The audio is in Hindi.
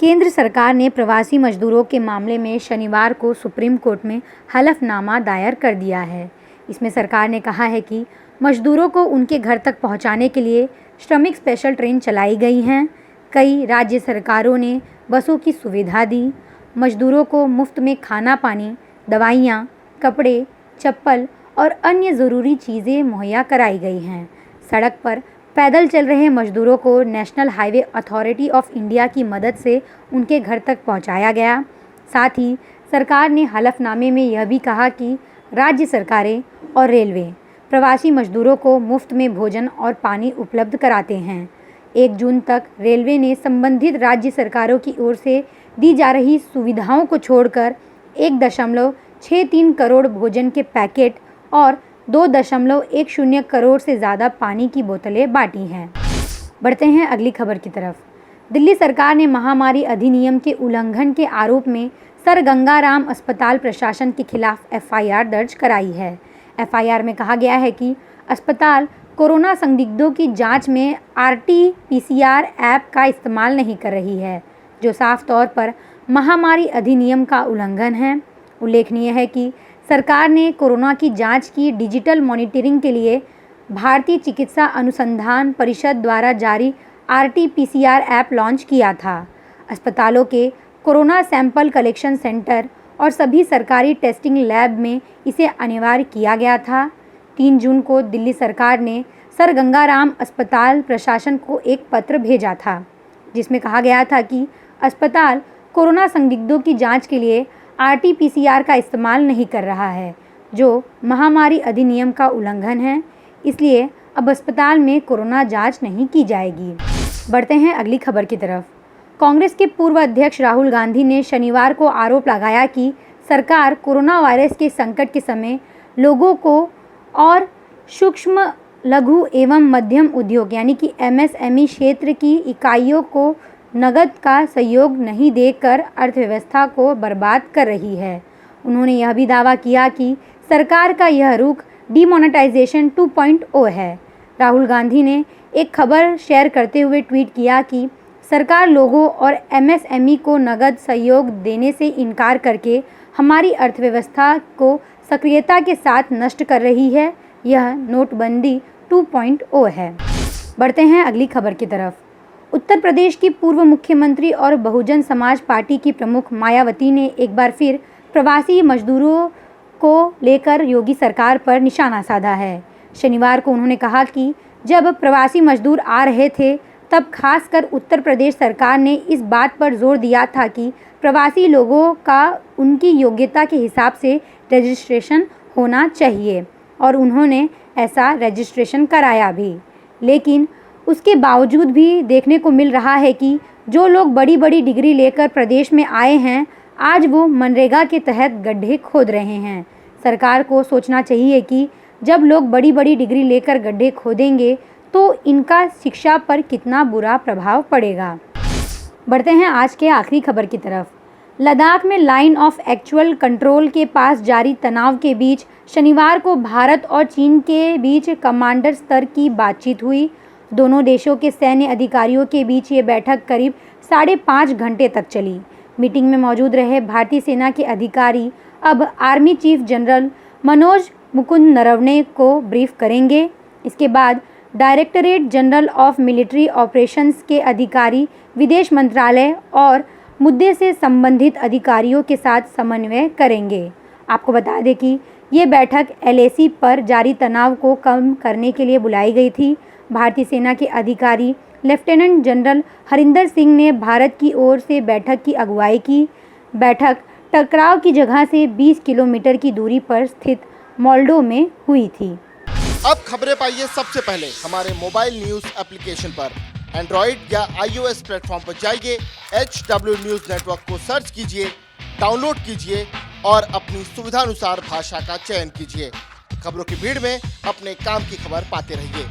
केंद्र सरकार ने प्रवासी मजदूरों के मामले में शनिवार को सुप्रीम कोर्ट में हलफनामा दायर कर दिया है। इसमें सरकार ने कहा है कि मजदूरों को उनके घर तक पहुंचाने के लिए श्रमिक स्पेशल ट्रेन चलाई गई हैं। कई राज्य सरकारों ने बसों की सुविधा दी। मजदूरों को मुफ्त में खाना पानी, दवाइयाँ, कपड़े, चप्पल और अन्य ज़रूरी चीज़ें मुहैया कराई गई हैं। सड़क पर पैदल चल रहे मजदूरों को national highway authority of India की मदद से उनके घर तक पहुंचाया गया। साथ ही सरकार ने हलफनामे में यह भी कहा कि राज्य सरकारें और रेलवे प्रवासी मजदूरों को मुफ्त में भोजन और पानी उपलब्ध कराते हैं। 1 जून तक रेलवे ने संबंधित राज्य सरकारों की ओर से दी जा रही सुविधाओं को छोड़कर 1.63 करोड़ भोजन के पैकेट और 2.10 करोड़ से ज़्यादा पानी की बोतलें बांटी हैं। बढ़ते हैं अगली खबर की तरफ। दिल्ली सरकार ने महामारी अधिनियम के उल्लंघन के आरोप में सर गंगाराम अस्पताल प्रशासन के खिलाफ एफआईआर दर्ज कराई है। एफआईआर में कहा गया है कि अस्पताल कोरोना संदिग्धों की जांच में आरटी-पीसीआर ऐप का इस्तेमाल नहीं कर रही है, जो साफ तौर पर महामारी अधिनियम का उल्लंघन है। उल्लेखनीय है कि सरकार ने कोरोना की जांच की डिजिटल मॉनिटरिंग के लिए भारतीय चिकित्सा अनुसंधान परिषद द्वारा जारी आरटी-पीसीआर ऐप लॉन्च किया था। अस्पतालों के कोरोना सैंपल कलेक्शन सेंटर और सभी सरकारी टेस्टिंग लैब में इसे अनिवार्य किया गया था। 3 जून को दिल्ली सरकार ने सर गंगाराम अस्पताल प्रशासन को एक पत्र भेजा था, जिसमें कहा गया था कि अस्पताल कोरोना संदिग्धों की जांच के लिए आरटी-पीसीआर का इस्तेमाल नहीं कर रहा है, जो महामारी अधिनियम का उल्लंघन है। इसलिए अब अस्पताल में कोरोना जांच नहीं की जाएगी। बढ़ते हैं अगली खबर की तरफ। कांग्रेस के पूर्व अध्यक्ष राहुल गांधी ने शनिवार को आरोप लगाया कि सरकार कोरोना वायरस के संकट के समय लोगों को और सूक्ष्म, लघु एवं मध्यम उद्योग यानी कि एमएसएमई क्षेत्र की इकाइयों को नगद का सहयोग नहीं देकर अर्थव्यवस्था को बर्बाद कर रही है। उन्होंने यह भी दावा किया कि सरकार का यह रुख डिमोनेटाइजेशन 2.0 है। राहुल गांधी ने एक खबर शेयर करते हुए ट्वीट किया कि सरकार लोगों और एमएसएमई को नगद सहयोग देने से इनकार करके हमारी अर्थव्यवस्था को सक्रियता के साथ नष्ट कर रही है। यह नोटबंदी 2.0 है। बढ़ते हैं अगली खबर की तरफ। उत्तर प्रदेश की पूर्व मुख्यमंत्री और बहुजन समाज पार्टी की प्रमुख मायावती ने एक बार फिर प्रवासी मजदूरों को लेकर योगी सरकार पर निशाना साधा है। शनिवार को उन्होंने कहा कि जब प्रवासी मजदूर आ रहे थे तब खासकर उत्तर प्रदेश सरकार ने इस बात पर जोर दिया था कि प्रवासी लोगों का उनकी योग्यता के हिसाब से रजिस्ट्रेशन होना चाहिए और उन्होंने ऐसा रजिस्ट्रेशन कराया भी। लेकिन उसके बावजूद भी देखने को मिल रहा है कि जो लोग बड़ी बड़ी डिग्री लेकर प्रदेश में आए हैं, आज वो मनरेगा के तहत गड्ढे खोद रहे हैं। सरकार को सोचना चाहिए कि जब लोग बड़ी बड़ी डिग्री लेकर गड्ढे खोदेंगे तो इनका शिक्षा पर कितना बुरा प्रभाव पड़ेगा। बढ़ते हैं आज के आखिरी खबर की तरफ। लद्दाख में लाइन ऑफ एक्चुअल कंट्रोल के पास जारी तनाव के बीच शनिवार को भारत और चीन के बीच कमांडर स्तर की बातचीत हुई। दोनों देशों के सैन्य अधिकारियों के बीच ये बैठक करीब 5.5 घंटे तक चली। मीटिंग में मौजूद रहे भारतीय सेना के अधिकारी अब army chief general Manoj Mukund Naravane को ब्रीफ करेंगे। इसके बाद directorate general of military operations के अधिकारी विदेश मंत्रालय और मुद्दे से संबंधित अधिकारियों के साथ समन्वय करेंगे। आपको बता दें कि ये बैठक एलएसी पर जारी तनाव को कम करने के लिए बुलाई गई थी। भारतीय सेना के अधिकारी लेफ्टिनेंट जनरल हरिंदर सिंह ने भारत की ओर से बैठक की अगुवाई की। बैठक टकराव की जगह से 20 किलोमीटर की दूरी पर स्थित मोल्डो में हुई थी। अब खबरें पाइए सबसे पहले हमारे मोबाइल न्यूज एप्लीकेशन पर। एंड्रॉइड या iOS प्लेटफॉर्म पर जाइए, HW न्यूज नेटवर्क को सर्च कीजिए, डाउनलोड कीजिए और अपनी सुविधानुसार भाषा का चयन कीजिए। खबरों की भीड़ में अपने काम की खबर पाते रहिए।